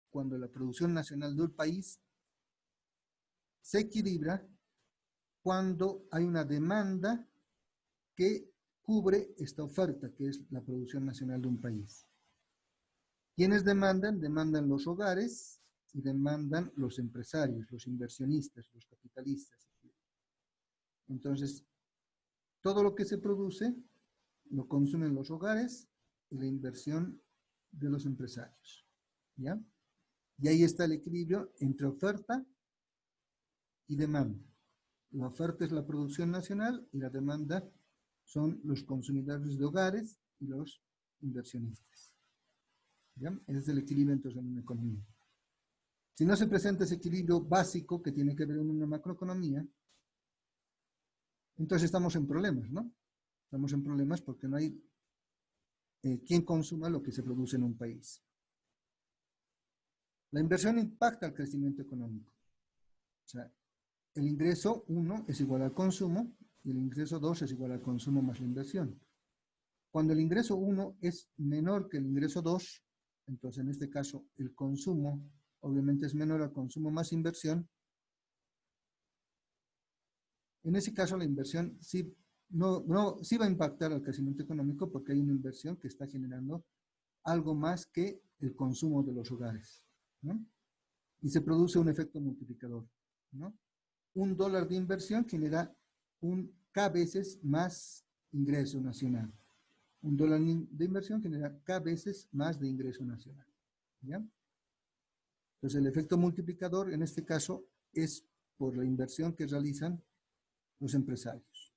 cuando la producción nacional del país se equilibra cuando hay una demanda que cubre esta oferta, que es la producción nacional de un país. ¿Quiénes demandan? Demandan los hogares y demandan los empresarios, los inversionistas, los capitalistas. Entonces, todo lo que se produce lo consumen los hogares y la inversión de los empresarios. ¿Ya? Y ahí está el equilibrio entre oferta y demanda. La oferta es la producción nacional y la demanda son los consumidores de hogares y los inversionistas. ¿Ya? Ese es el equilibrio entonces en una economía. Si no se presenta ese equilibrio básico que tiene que ver con una macroeconomía, entonces estamos en problemas, ¿no? Estamos en problemas porque no hay quien consuma lo que se produce en un país. La inversión impacta al crecimiento económico. O sea, el ingreso 1 es igual al consumo y el ingreso 2 es igual al consumo más la inversión. Cuando el ingreso 1 es menor que el ingreso 2, entonces en este caso el consumo obviamente es menor al consumo más inversión. En ese caso la inversión sí, sí va a impactar al crecimiento económico porque hay una inversión que está generando algo más que el consumo de los hogares, ¿no? Y se produce un efecto multiplicador, ¿no? $1 de inversión genera un K veces más ingreso nacional. $1 de inversión genera K veces más de ingreso nacional. ¿Ya? Entonces el efecto multiplicador en este caso es por la inversión que realizan los empresarios.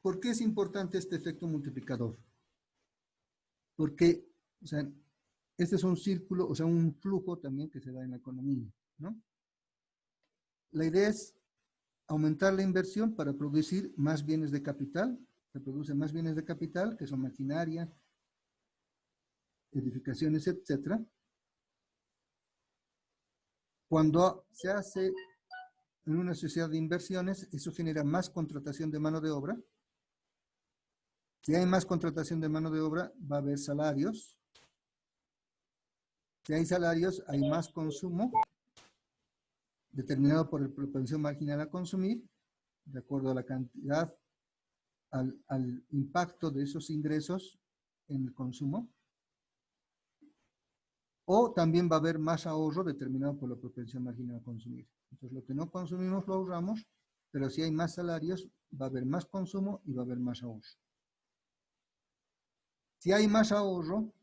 ¿Por qué es importante este efecto multiplicador? Porque, o sea, este es un círculo, o sea, un flujo también que se da en la economía, ¿no? La idea es aumentar la inversión para producir más bienes de capital. Se producen más bienes de capital, que son maquinaria, edificaciones, etc. Cuando se hace en una sociedad de inversiones, eso genera más contratación de mano de obra. Si hay más contratación de mano de obra, va a haber salarios. Si hay salarios, hay más consumo, determinado por la propensión marginal a consumir, de acuerdo a la cantidad, al impacto de esos ingresos en el consumo. O también va a haber más ahorro determinado por la propensión marginal a consumir. Entonces, lo que no consumimos lo ahorramos, pero si hay más salarios, va a haber más consumo y va a haber más ahorro. Si hay más ahorro,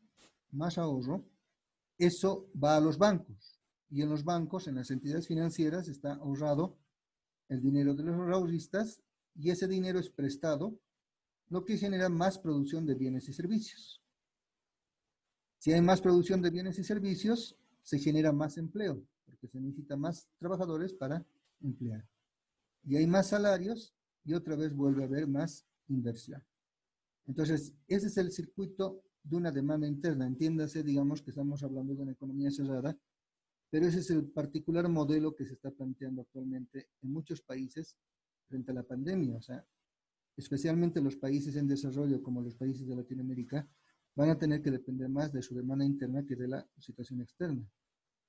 eso va a los bancos. Y en los bancos, en las entidades financieras, está ahorrado el dinero de los ahorristas y ese dinero es prestado, lo que genera más producción de bienes y servicios. Si hay más producción de bienes y servicios, se genera más empleo, porque se necesita más trabajadores para emplear. Y hay más salarios y otra vez vuelve a haber más inversión. Entonces, ese es el circuito de una demanda interna. Entiéndase, digamos, que estamos hablando de una economía cerrada, pero ese es el particular modelo que se está planteando actualmente en muchos países frente a la pandemia. O sea, especialmente los países en desarrollo, como los países de Latinoamérica, van a tener que depender más de su demanda interna que de la situación externa,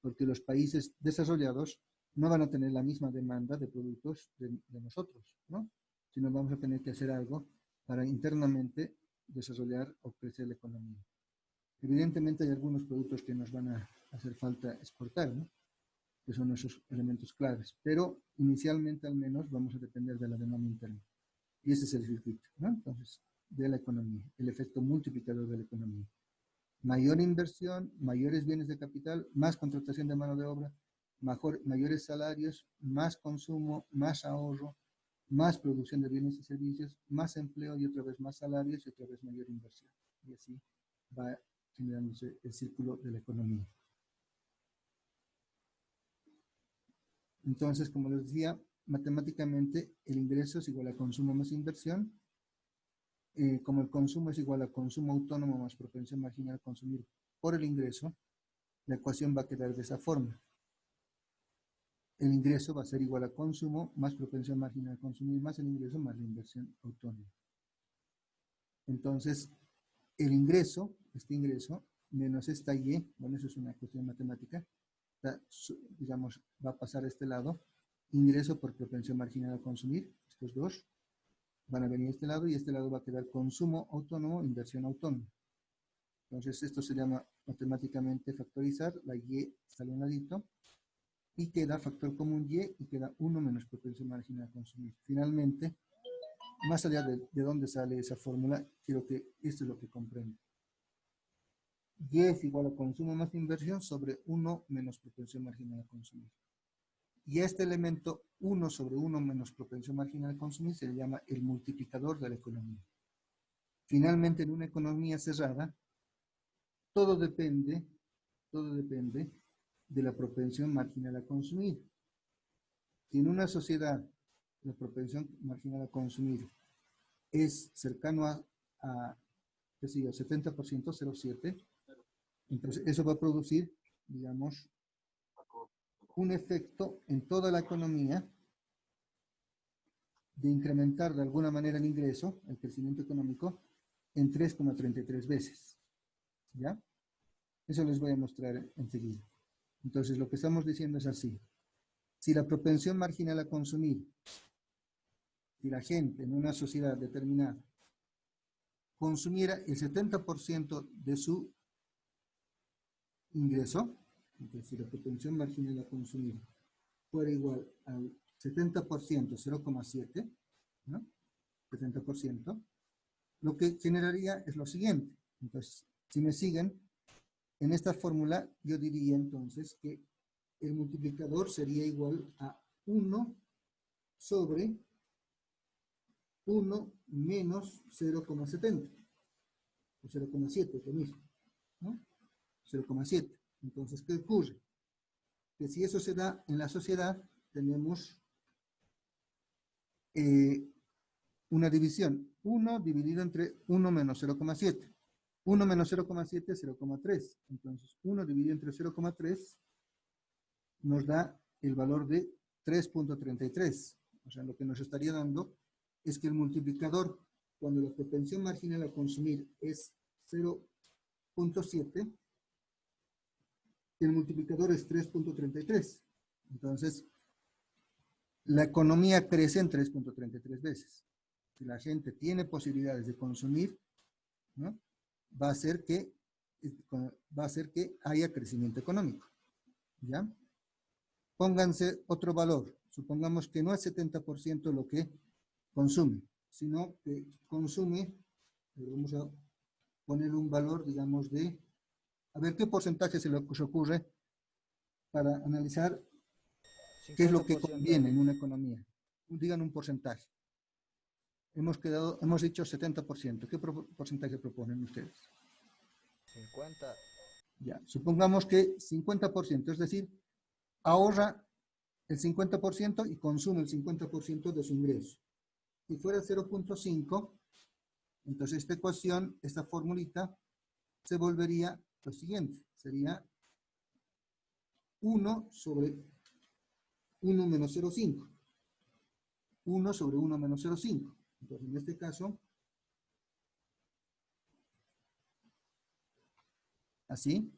porque los países desarrollados no van a tener la misma demanda de productos de nosotros, ¿no? Sino vamos a tener que hacer algo para internamente desarrollar o crecer la economía. Evidentemente hay algunos productos que nos van a hacer falta exportar, ¿no? Que son esos elementos claves, pero inicialmente al menos vamos a depender de la demanda interna. Y ese es el circuito, ¿no? Entonces, de la economía, el efecto multiplicador de la economía. Mayor inversión, mayores bienes de capital, más contratación de mano de obra, mayores salarios, más consumo, más ahorro, más producción de bienes y servicios, más empleo y otra vez más salarios y otra vez mayor inversión. Y así va generándose el círculo de la economía. Entonces, como les decía, matemáticamente el ingreso es igual a consumo más inversión. Como el consumo es igual a consumo autónomo más propensión marginal a consumir por el ingreso, la ecuación va a quedar de esa forma. El ingreso va a ser igual a consumo más propensión marginal a consumir más el ingreso más la inversión autónoma. Entonces, el ingreso, este ingreso, menos esta Y, bueno, eso es una cuestión matemática, digamos, va a pasar a este lado, ingreso por propensión marginal a consumir, estos dos van a venir a este lado y este lado va a quedar consumo autónomo, inversión autónoma. Entonces esto se llama matemáticamente factorizar, la Y sale a un ladito y queda factor común Y y queda 1 menos propensión marginal a consumir. Finalmente, más allá de dónde sale esa fórmula, quiero que esto es lo que comprenda. Y es igual a consumo más inversión sobre 1 menos propensión marginal a consumir. Y este elemento 1 sobre 1 menos propensión marginal a consumir se le llama el multiplicador de la economía. Finalmente, en una economía cerrada, todo depende de la propensión marginal a consumir. Si en una sociedad la propensión marginal a consumir es cercano qué sé yo, 70%, 0,7, entonces eso va a producir, digamos, un efecto en toda la economía de incrementar de alguna manera el ingreso, el crecimiento económico, en 3,33 veces. ¿Ya? Eso les voy a mostrar enseguida. Entonces, lo que estamos diciendo es así. Si la propensión marginal a consumir, si la gente en una sociedad determinada consumiera el 70% de su ingreso, entonces si la propensión marginal a consumir fuera igual al 70%, 0,7, ¿no? 70%, lo que generaría es lo siguiente. Entonces, si me siguen, en esta fórmula yo diría entonces que el multiplicador sería igual a 1 sobre 1 menos 0,70, o 0,7, es lo mismo, ¿no? 0,7. Entonces, ¿qué ocurre? Que si eso se da en la sociedad, tenemos una división. 1 dividido entre 1 menos 0,7. 1 menos 0,7 es 0,3. Entonces, 1 dividido entre 0,3 nos da el valor de 3.33. O sea, lo que nos estaría dando es que el multiplicador, cuando la propensión marginal a consumir es 0,7, el multiplicador es 3.33. Entonces, la economía crece en 3.33 veces. Si la gente tiene posibilidades de consumir, ¿no? va a hacer que haya crecimiento económico. ¿Ya? Pónganse otro valor. Supongamos que no es 70% lo que consume, sino que consume, vamos a poner un valor, digamos, de, a ver qué porcentaje se le ocurre para analizar 50%. ¿Qué es lo que conviene en una economía? Digan un porcentaje. Hemos dicho 70%. ¿Qué porcentaje proponen ustedes? 50. Ya, supongamos que 50%, es decir, ahorra el 50% y consume el 50% de su ingreso. Si fuera 0.5, entonces esta ecuación, esta formulita, se volvería lo siguiente. Sería 1 sobre 1 menos 0,5. 1 sobre 1 menos 0,5. Entonces, en este caso, así,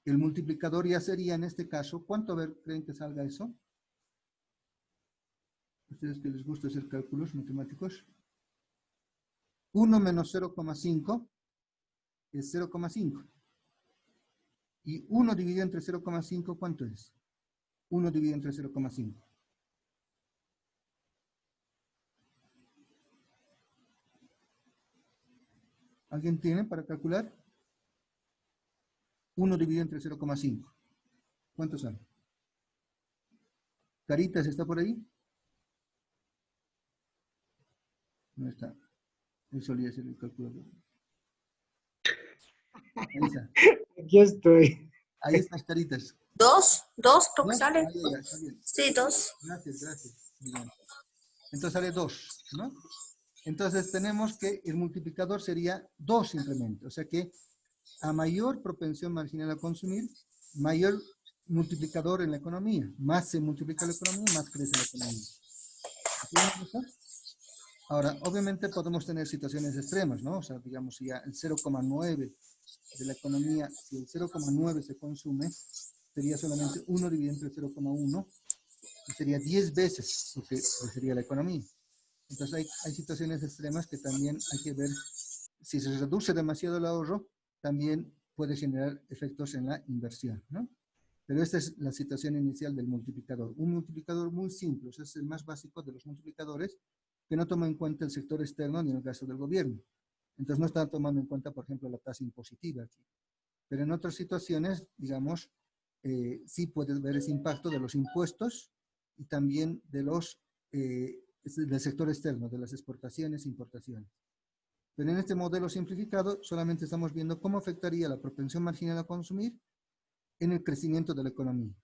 el multiplicador ya sería, en este caso, ¿cuánto creen que salga eso? ¿Ustedes que les gusta hacer cálculos matemáticos? 1 menos 0,5 es 0,5. Y 1 dividido entre 0,5, ¿cuánto es? 1 dividido entre 0,5. ¿Alguien tiene para calcular? 1 dividido entre 0,5. ¿Cuánto sale? ¿Caritas está por ahí? No está. Él solía hacer el calculador. Ahí está. Aquí estoy. Ahí están, Caritas. Dos creo que sale. Ya, está bien. Sí, 2. Gracias. Bien. Entonces sale 2, ¿no? Entonces tenemos que el multiplicador sería 2 simplemente. O sea que a mayor propensión marginal a consumir, mayor multiplicador en la economía. Más se multiplica la economía, más crece la economía. Ahora, obviamente podemos tener situaciones extremas, ¿no? O sea, digamos, si ya el 0,9 de la economía, si el 0,9 se consume, sería solamente 1 dividido entre 0,1 y sería 10 veces lo que sería la economía. Entonces hay situaciones extremas que también hay que ver. Si se reduce demasiado el ahorro, también puede generar efectos en la inversión, ¿no? Pero esta es la situación inicial del multiplicador. Un multiplicador muy simple, ese es el más básico de los multiplicadores, que no toma en cuenta el sector externo ni el gasto del gobierno. Entonces no está tomando en cuenta, por ejemplo, la tasa impositiva aquí. Pero en otras situaciones, digamos, sí puedes ver ese impacto de los impuestos y también de del sector externo, de las exportaciones e importaciones. Pero en este modelo simplificado solamente estamos viendo cómo afectaría la propensión marginal a consumir en el crecimiento de la economía.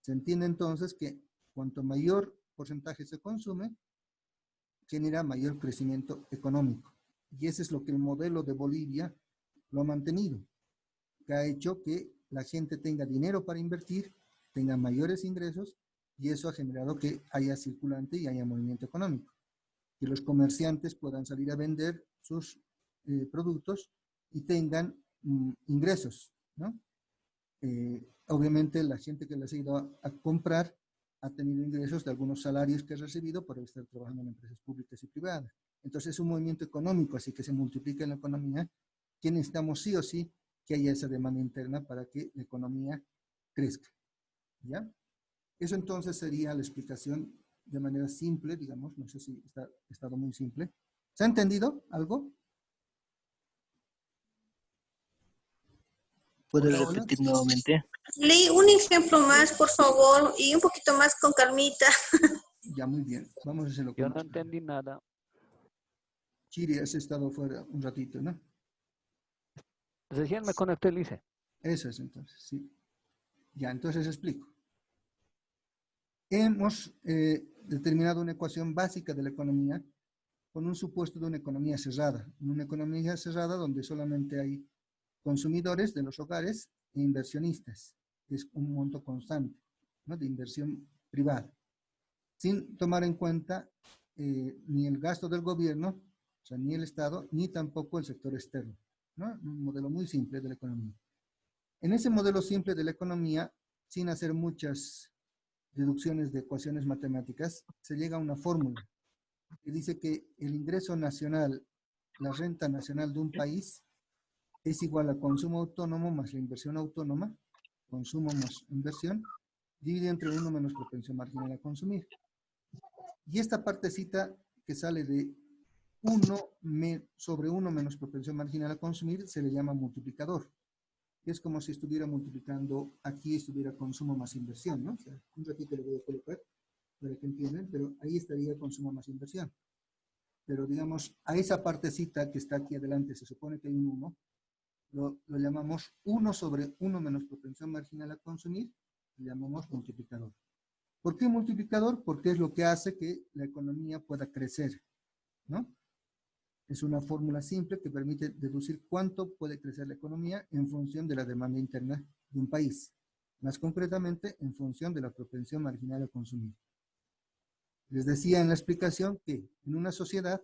Se entiende entonces que cuanto mayor porcentaje se consume, genera mayor crecimiento económico. Y ese es lo que el modelo de Bolivia lo ha mantenido, que ha hecho que la gente tenga dinero para invertir, tenga mayores ingresos, y eso ha generado que haya circulante y haya movimiento económico. Que los comerciantes puedan salir a vender sus productos y tengan ingresos, ¿no? Obviamente la gente que les ha ido a comprar ha tenido ingresos de algunos salarios que ha recibido por estar trabajando en empresas públicas y privadas. Entonces es un movimiento económico, así que se multiplica en la economía, que necesitamos sí o sí que haya esa demanda interna para que la economía crezca, ¿ya? Eso entonces sería la explicación de manera simple, digamos, no sé si ha estado muy simple. ¿Se ha entendido algo? ¿Puedes Hola, hola. repetir nuevamente? Lee, un ejemplo más, por favor, y un poquito más con calmita. Ya, muy bien. Vamos a hacerlo Yo con no entendí nada. Chiri, has estado fuera un ratito, ¿no? Recién me conecté, Lice. Eso es entonces, sí. Ya, entonces explico. Hemos determinado una ecuación básica de la economía con un supuesto de una economía cerrada. Una economía cerrada donde solamente hay consumidores de los hogares e inversionistas, que es un monto constante, ¿no?, de inversión privada, sin tomar en cuenta ni el gasto del gobierno, o sea, ni el Estado, ni tampoco el sector externo, ¿no? Un modelo muy simple de la economía. En ese modelo simple de la economía, sin hacer muchas deducciones de ecuaciones matemáticas, se llega a una fórmula que dice que el ingreso nacional, la renta nacional de un país, es igual a consumo autónomo más la inversión autónoma, consumo más inversión, dividido entre 1 menos propensión marginal a consumir. Y esta partecita que sale de 1 sobre 1 menos propensión marginal a consumir se le llama multiplicador. Es como si estuviera multiplicando, aquí estuviera consumo más inversión, ¿no? O sea, un ratito le voy a colocar para que entiendan, pero ahí estaría consumo más inversión. Pero digamos, a esa partecita que está aquí adelante, se supone que hay un 1, lo llamamos 1 sobre 1 menos propensión marginal a consumir, lo llamamos multiplicador. ¿Por qué multiplicador? Porque es lo que hace que la economía pueda crecer, ¿no? Es una fórmula simple que permite deducir cuánto puede crecer la economía en función de la demanda interna de un país, más concretamente en función de la propensión marginal a consumir. Les decía en la explicación que en una sociedad,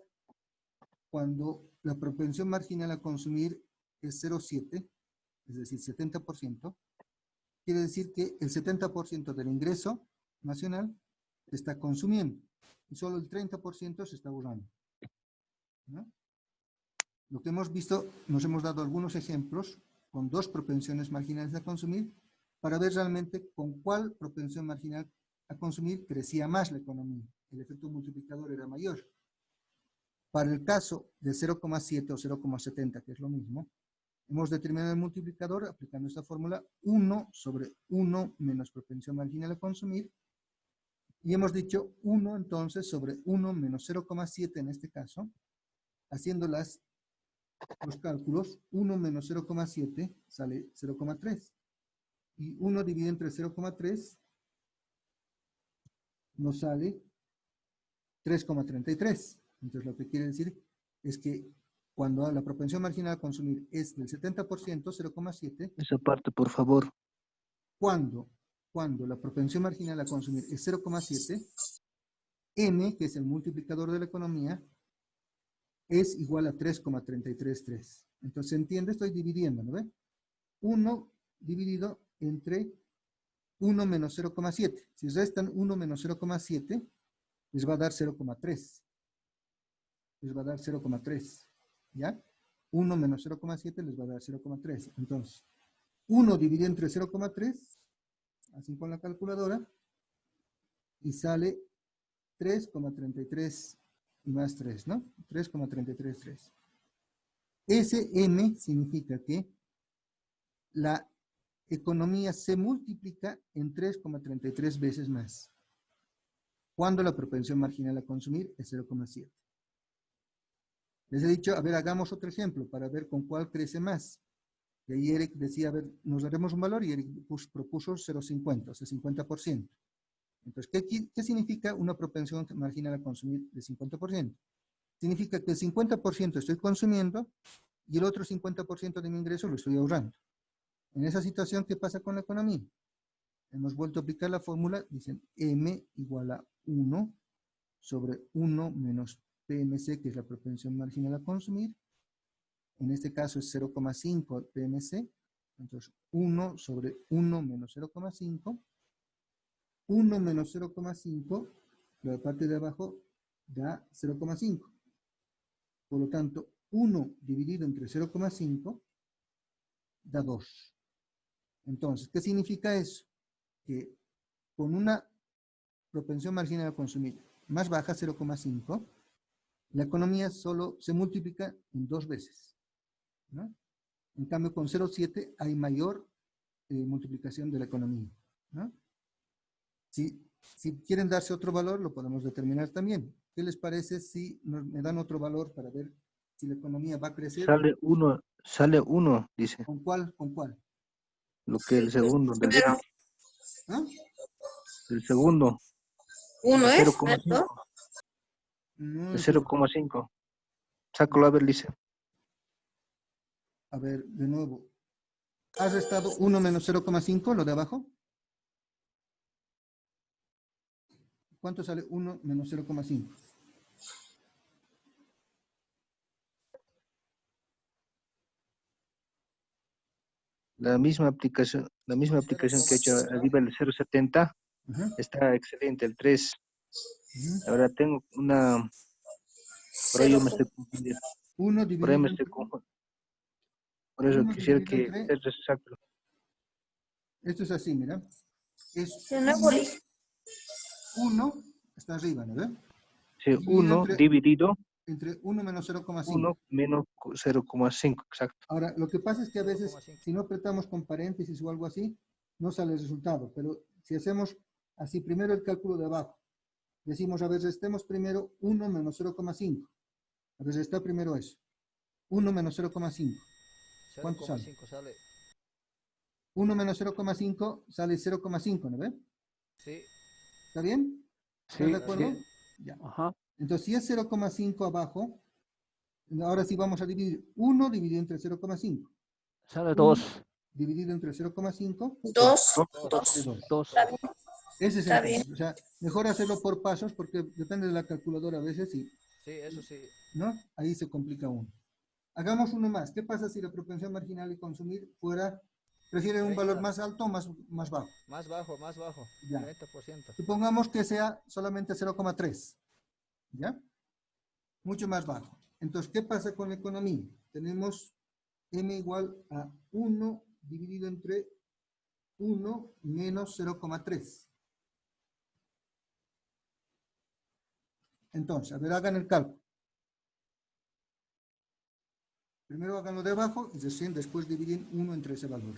cuando la propensión marginal a consumir es 0,7, es decir, 70%, quiere decir que el 70% del ingreso nacional se está consumiendo y solo el 30% se está ahorrando, ¿no? Lo que hemos visto, nos hemos dado algunos ejemplos con 2 propensiones marginales a consumir para ver realmente con cuál propensión marginal a consumir crecía más la economía. El efecto multiplicador era mayor. Para el caso de 0,7 o 0,70, que es lo mismo, hemos determinado el multiplicador aplicando esta fórmula 1 sobre 1 menos propensión marginal a consumir, y hemos dicho 1 entonces sobre 1 menos 0,7 en este caso, haciendo los cálculos. 1 menos 0,7 sale 0,3 y 1 dividido entre 0,3 nos sale 3,33. Entonces lo que quiere decir es que cuando la propensión marginal a consumir es del 70%, 0,7. Esa parte, por favor. Cuando la propensión marginal a consumir es 0,7, M, que es el multiplicador de la economía, es igual a 3,333. Entonces, ¿se entiende? Estoy dividiendo, ¿no ve? 1 dividido entre 1 menos 0,7. Si restan 1 menos 0,7, les va a dar 0,3. Les va a dar 0,3. ¿Ya? 1 menos 0,7 les va a dar 0,3. Entonces, 1 dividido entre 0,3, así con la calculadora, y sale 3,33 y más 3, ¿no? 3,333. Ese M significa que la economía se multiplica en 3,33 veces más, cuando la propensión marginal a consumir es 0,7. Les he dicho, a ver, hagamos otro ejemplo para ver con cuál crece más. Y ahí Eric decía, a ver, nos daremos un valor y Eric propuso 0,50, o sea, 50%. Entonces, ¿qué significa una propensión marginal a consumir de 50%? Significa que el 50% estoy consumiendo y el otro 50% de mi ingreso lo estoy ahorrando. En esa situación, ¿qué pasa con la economía? Hemos vuelto a aplicar la fórmula, dicen M igual a 1 sobre 1 menos PMC, que es la propensión marginal a consumir. En este caso es 0,5 PMC. Entonces, 1 sobre 1 menos 0,5. 1 menos 0,5, la parte de abajo da 0,5. Por lo tanto, 1 dividido entre 0,5 da 2. Entonces, ¿qué significa eso? Que con una propensión marginal a consumir más baja, 0,5, la economía solo se multiplica en 2 veces, ¿no? En cambio, con 0,7 hay mayor multiplicación de la economía, ¿no? Si quieren darse otro valor, lo podemos determinar también. ¿Qué les parece si me dan otro valor para ver si la economía va a crecer? Sale uno, dice. ¿Con cuál? ¿Con cuál? Lo que el segundo, Primero, ¿Ah? el segundo, 1 es, 0,5. ¿cierto? No, El 0,5. Sácalo a ver, dice. a ver, de nuevo. ¿Has restado 1 menos 0,5, lo de abajo? ¿Cuánto sale 1 menos 0,5? La misma aplicación que he hecho arriba el 0,70 está excelente, el 3. Ahora tengo una, por ahí yo me estoy confundiendo. 1 Por ahí dividido me entre... estoy confundiendo. Por eso 1 quisiera dividido que entre... es exacto. Esto es así, mira. Es Yo no voy. 1, está arriba, ¿no ve? Sí, Dividido 1 dividido entre 1 menos 0,5. 1 menos 0,5, exacto. Ahora, lo que pasa es que a veces, 0,5. si no apretamos con paréntesis o algo así, no sale el resultado. Pero si hacemos así, primero el cálculo de abajo, decimos, a ver, restemos primero 1 menos 0,5. A ver, resta primero eso. 1 menos 0,5. ¿Cuánto sale? 0,5 sale. 1 menos 0,5 sale 0,5, ¿no ve? Sí. ¿Está bien? ¿Estás Sí, de acuerdo? sí. Ya. Ajá. Entonces, si es 0,5 abajo, ahora sí vamos a dividir 1 dividido entre 0,5. Sale 1 2. dividido entre 0,5 2, de 2. 2. 2. Está bien. Ese es Está el bien. caso. O sea, mejor hacerlo por pasos porque depende de la calculadora a veces y, Sí, eso sí. ¿no? Ahí se complica uno. Hagamos uno más. ¿Qué pasa si la propensión marginal de consumir fuera, prefieren un valor 30. más alto o más bajo? Más bajo, más bajo. Ya. 30%. Supongamos que sea solamente 0,3. ¿Ya? Mucho más bajo. Entonces, ¿qué pasa con la economía? Tenemos m igual a 1 dividido entre 1 menos 0,3. Entonces, a ver, hagan el cálculo. Primero háganlo de abajo y después dividen 1 entre ese valor.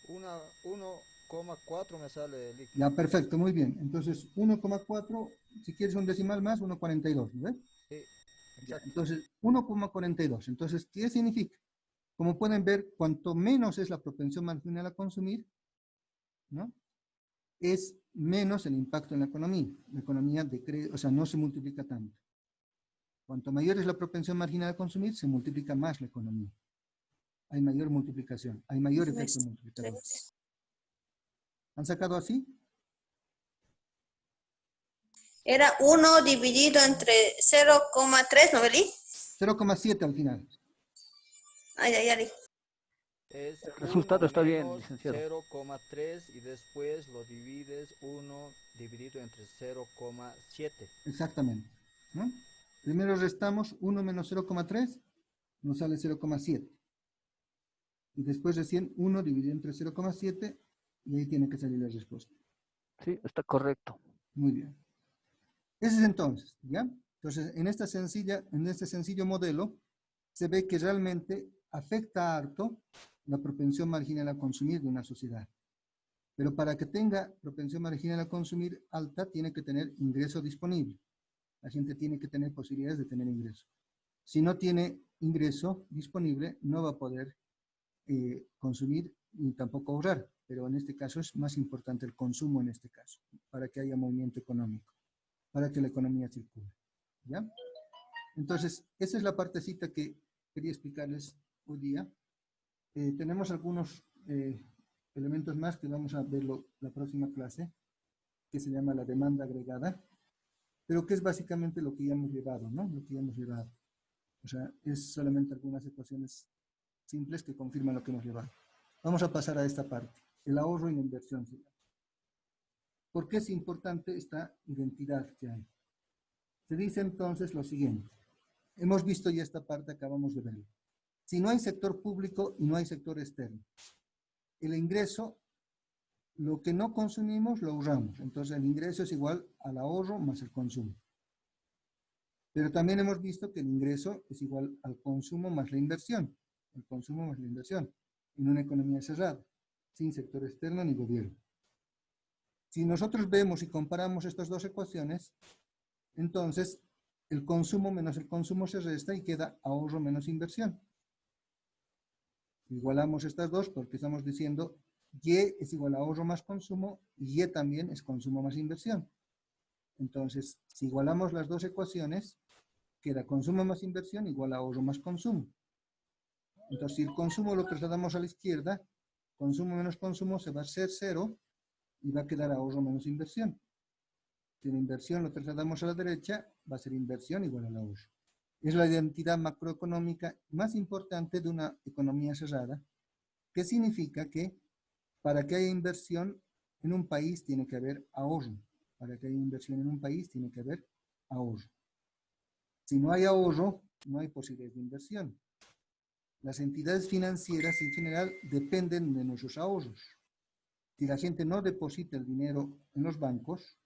Una 1,4 me sale líquido. Ya, perfecto, muy bien. Entonces, 1,4, si quieres un decimal más, 1,42, ¿no ves? Sí, Ya, exacto. entonces, 1,42. Entonces, ¿qué significa? Como pueden ver, cuanto menos es la propensión marginal a consumir, ¿no? Es menos el impacto en la economía. La economía decrece, o sea, no se multiplica tanto. Cuanto mayor es la propensión marginal a consumir, se multiplica más la economía. Hay mayor multiplicación, hay mayor efecto multiplicador. ¿Han sacado así? Era 1 dividido entre 0,3, ¿no, Beli? 0,7 al final. Ay, ay, ay. Es El resultado está bien, menos licenciado. 0,3 y después lo divides 1 dividido entre 0,7. Exactamente. ¿No? Primero restamos 1 menos 0,3, nos sale 0,7. Y después recién 1 dividido entre 0,7 y ahí tiene que salir la respuesta. Sí, está correcto. Muy bien. Ese es entonces, ¿ya? Entonces, en este sencillo modelo, se ve que realmente afecta harto la propensión marginal a consumir de una sociedad. Pero para que tenga propensión marginal a consumir alta, tiene que tener ingreso disponible. La gente tiene que tener posibilidades de tener ingreso. Si no tiene ingreso disponible, no va a poder consumir ni tampoco ahorrar. Pero en este caso es más importante el consumo en este caso, para que haya movimiento económico, para que la economía circule. ¿Ya? Entonces, esa es la partecita que quería explicarles hoy día. Tenemos algunos elementos más que vamos a verlo la próxima clase, que se llama la demanda agregada, pero que es básicamente lo que ya hemos llevado, ¿no? Lo que ya hemos llevado. O sea, es solamente algunas ecuaciones simples que confirman lo que hemos llevado. Vamos a pasar a esta parte, el ahorro y la inversión. ¿Por qué es importante esta identidad que hay? Se dice entonces lo siguiente. Hemos visto ya esta parte, acabamos de verlo. Si no hay sector público y no hay sector externo, el ingreso, lo que no consumimos, lo ahorramos. Entonces el ingreso es igual al ahorro más el consumo. Pero también hemos visto que el ingreso es igual al consumo más la inversión. El consumo más la inversión. En una economía cerrada, sin sector externo ni gobierno. Si nosotros vemos y comparamos estas dos ecuaciones, entonces el consumo menos el consumo se resta y queda ahorro menos inversión. Igualamos estas dos porque estamos diciendo Y es igual a ahorro más consumo y Y también es consumo más inversión. Entonces, si igualamos las dos ecuaciones, queda consumo más inversión igual a ahorro más consumo. Entonces, si el consumo lo trasladamos a la izquierda, consumo menos consumo se va a hacer 0 y va a quedar ahorro menos inversión. Si la inversión lo trasladamos a la derecha, va a ser inversión igual al ahorro. Es la identidad macroeconómica más importante de una economía cerrada, que significa que para que haya inversión en un país tiene que haber ahorro. Para que haya inversión en un país tiene que haber ahorro. Si no hay ahorro, no hay posibilidad de inversión. Las entidades financieras en general dependen de nuestros ahorros. Si la gente no deposita el dinero en los bancos,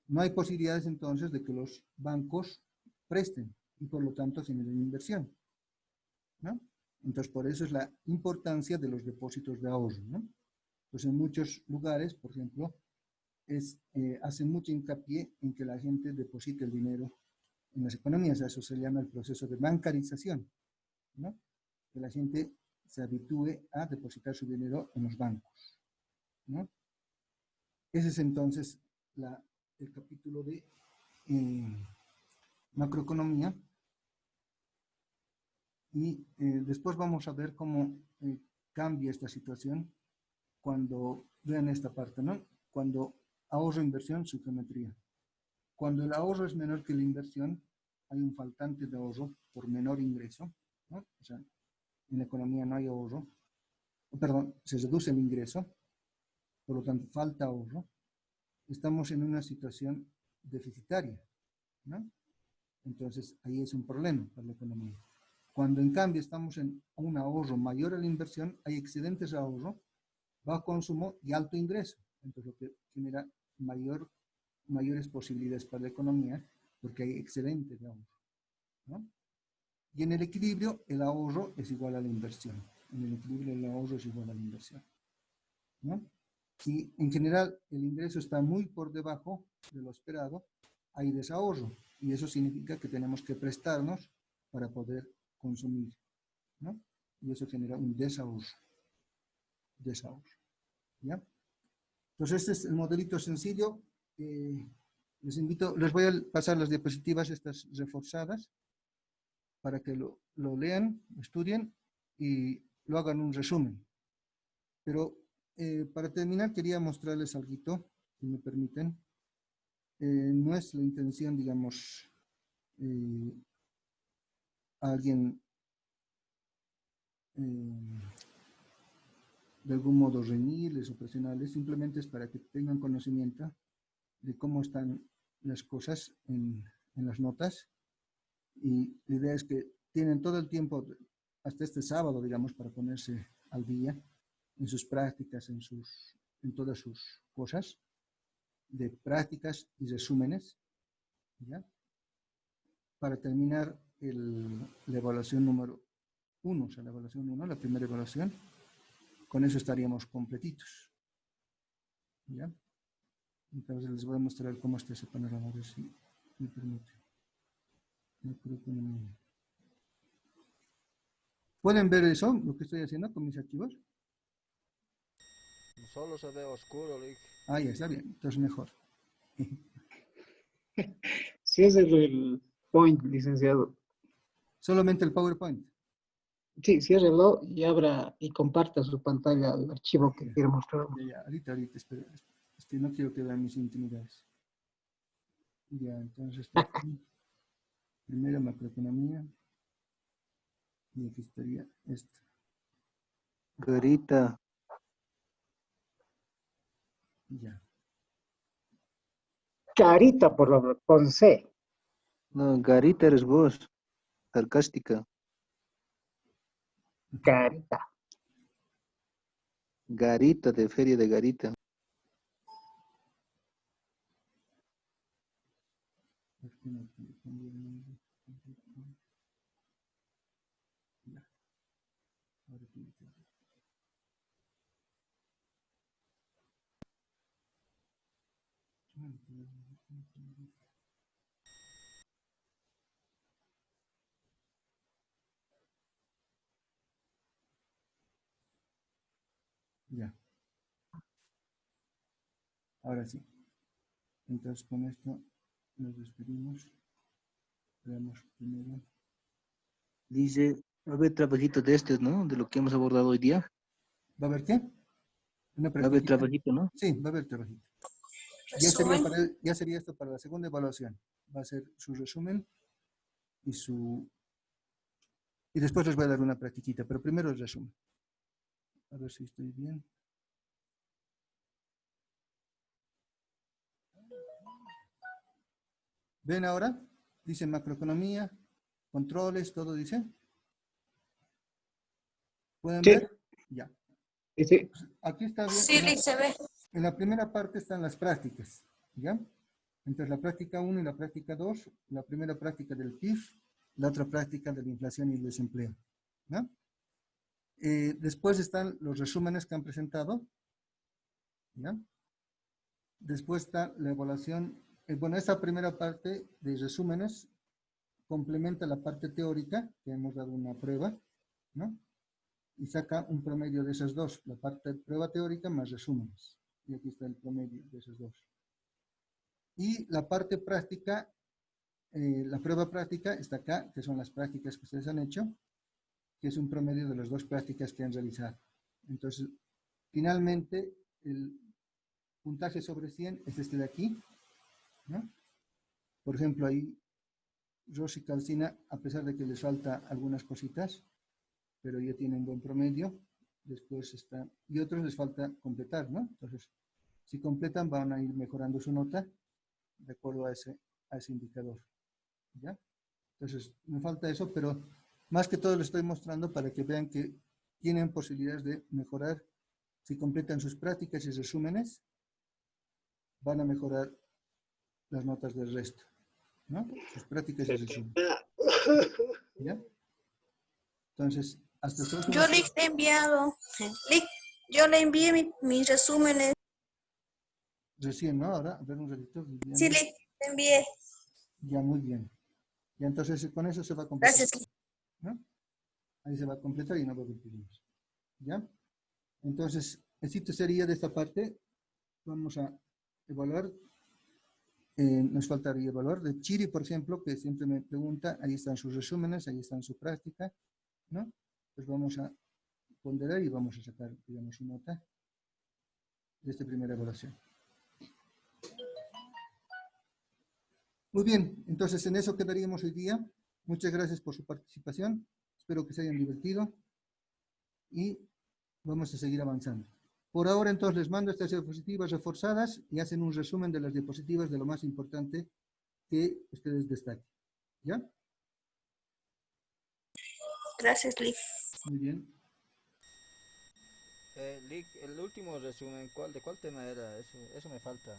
no hay posibilidades entonces de que los bancos presten y por lo tanto generen inversión, ¿no? Entonces, por eso es la importancia de los depósitos de ahorro, ¿no? Pues en muchos lugares, por ejemplo, hacen mucho hincapié en que la gente deposite el dinero en las economías. A eso se llama el proceso de bancarización, ¿no? Que la gente se habitúe a depositar su dinero en los bancos, ¿no? Ese es entonces el capítulo de macroeconomía. Y después vamos a ver cómo cambia esta situación cuando vean esta parte, ¿no? Cuando ahorro, inversión, su geometría. Cuando el ahorro es menor que la inversión, hay un faltante de ahorro por menor ingreso, ¿no? O sea, en la economía no hay ahorro, perdón, se reduce el ingreso, por lo tanto falta ahorro. Estamos en una situación deficitaria, ¿no? Entonces ahí es un problema para la economía. Cuando en cambio estamos en un ahorro mayor a la inversión, hay excedentes de ahorro, bajo consumo y alto ingreso. Entonces lo que genera mayores posibilidades para la economía porque hay excedente de ahorro, ¿no? Y en el equilibrio, el ahorro es igual a la inversión. En el equilibrio, el ahorro es igual a la inversión, ¿no? Si en general el ingreso está muy por debajo de lo esperado, hay desahorro. Y eso significa que tenemos que prestarnos para poder consumir, ¿no? Y eso genera un desahorro. ¿Ya? Entonces este es el modelito sencillo. Les invito, les voy a pasar las diapositivas estas reforzadas para que lo lean, estudien y lo hagan un resumen. Pero para terminar quería mostrarles algo, si me permiten. No es la intención, digamos, a alguien de algún modo reñirles o presionarles, simplemente es para que tengan conocimiento de cómo están las cosas en las notas. Y la idea es que tienen todo el tiempo, hasta este sábado, digamos, para ponerse al día en sus prácticas, en todas sus cosas, de prácticas y resúmenes, ¿ya? Para terminar la evaluación número 1, o sea, la evaluación 1, la primera evaluación, con eso estaríamos completitos, ¿ya? Entonces les voy a mostrar cómo está ese panorama, a ver si me permite. ¿Pueden ver eso, lo que estoy haciendo con mis archivos? Solo se ve oscuro, Lick. Ah, ya está bien, entonces mejor. Sí, es el point, licenciado. Solamente el PowerPoint. Sí, ciérrelo y abra y comparta su pantalla, el archivo que quiere mostrar. Ya, ahorita, espera. Es que no quiero que vean mis intimidades. Ya, entonces está aquí. Primero macroeconomía. Y aquí estaría esto. Garita. Ya. Carita, por favor, con C. No, Garita eres vos. Sarcástica. Carita. Garita, de feria de Garita. Ya. Ahora sí. Ya. Ahora sí. Entonces con esto nos despedimos. Veamos primero. Dice, va a haber trabajito de estos, ¿no? De lo que hemos abordado hoy día. ¿Va a haber qué? ¿Una Va a haber practiquita? trabajito, ¿no? Sí, va a haber trabajito. Resumen. Ya sería esto para la segunda evaluación. Va a ser su resumen y después les voy a dar una practiquita, pero primero el resumen. A ver si estoy bien. ¿Ven ahora? Dice macroeconomía, controles, todo dice. ¿Pueden Sí. ver? Ya. Sí. Aquí está bien. Sí, Lick, se ve. En la primera parte están las prácticas, ¿ya? Entonces la práctica 1 y la práctica 2, la primera práctica del PIB, la otra práctica de la inflación y el desempleo, ¿no? Después están los resúmenes que han presentado, ¿ya? Después está la evaluación, bueno, esta primera parte de resúmenes complementa la parte teórica, que hemos dado una prueba, ¿no? Y saca un promedio de esas dos, la parte de prueba teórica más resúmenes. Y aquí está el promedio de esos dos. Y la parte práctica, la prueba práctica está acá, que son las prácticas que ustedes han hecho, que es un promedio de las dos prácticas que han realizado. Entonces, finalmente, el puntaje sobre 100 es este de aquí, ¿no? Por ejemplo, ahí Rosy Calcina, a pesar de que les falta algunas cositas, pero ya tienen buen promedio. Después está, y otros les falta completar, ¿no? Entonces, si completan, van a ir mejorando su nota de acuerdo a ese indicador, ¿ya? Entonces, me falta eso, pero más que todo lo estoy mostrando para que vean que tienen posibilidades de mejorar. Si completan sus prácticas y resúmenes, van a mejorar las notas del resto, ¿no? Sus prácticas y resúmenes, ¿ya? Entonces, hasta el próximo. Yo, Lick, te he enviado. Lick, yo le envié mis resúmenes. Recién, ¿no? Ahora, a ver un ratito. Sí, Lick, te envié. Ya, muy bien. Ya, entonces con eso se va a completar. Gracias. ¿No? Ahí se va a completar y no va a repetir más. ¿Ya? Entonces, el sitio sería de esta parte. Vamos a evaluar nos faltaría evaluar. De Chiri, por ejemplo, que siempre me pregunta, ahí están sus resúmenes, ahí están su práctica, ¿no? Pues vamos a ponderar y vamos a sacar, digamos, su nota de esta primera evaluación. Muy bien, entonces en eso quedaríamos hoy día. Muchas gracias por su participación. Espero que se hayan divertido y vamos a seguir avanzando. Por ahora, entonces, les mando estas diapositivas reforzadas y hacen un resumen de las diapositivas de lo más importante que ustedes destaquen. ¿Ya? Gracias, Lick. Muy bien. Lick, el último resumen, ¿de cuál tema era? Eso me falta.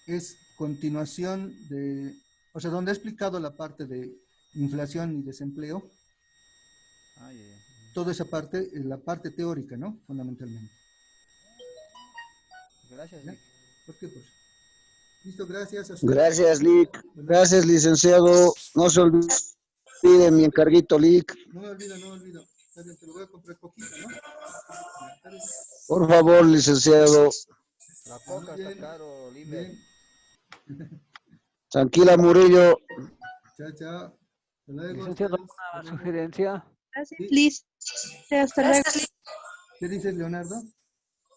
Es continuación de, o sea, donde he explicado la parte de inflación y desempleo, Ah, ya, ya. toda esa parte es la parte teórica, ¿no? Fundamentalmente. Gracias, ¿Ya? Lick. ¿Por qué? Pues, listo, gracias. Gracias, Lick. Buenas Gracias, noches. licenciado. No se olvide mi encarguito, Lick. No me olvido, no me olvido. Está bien, te lo voy a comprar poquito, ¿no? Ya, está bien. Por favor, licenciado. La Muy coca está bien. caro, Limber. Bien. Tranquila, Murillo. Chao, chao. Hasta luego. Licenciado, Ustedes. una Hasta luego. sugerencia. Gracias, Sí. Liz. Hasta luego. Gracias, Liz. ¿Qué dices, Leonardo?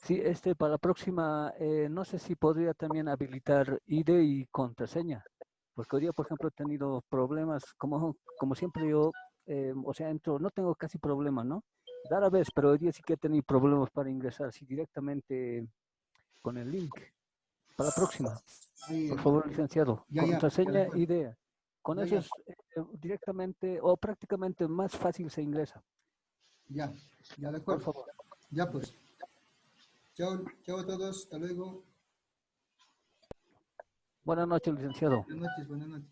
Sí, para la próxima, no sé si podría también habilitar ID y contraseña, porque hoy día, por ejemplo, he tenido problemas, como siempre yo, o sea, entro, no tengo casi problemas, ¿no? Rara vez, pero hoy día sí que he tenido problemas para ingresar, sí, directamente con el link. Para la próxima, Ahí, por favor, licenciado, ya, de contraseña, acuerdo. ID. Con Ya, eso ya. es directamente o prácticamente más fácil se ingresa, Ya, ya, de por acuerdo. favor. Ya, pues. Chao, chao a todos. Hasta luego. Buenas noches, licenciado. Buenas noches, buenas noches.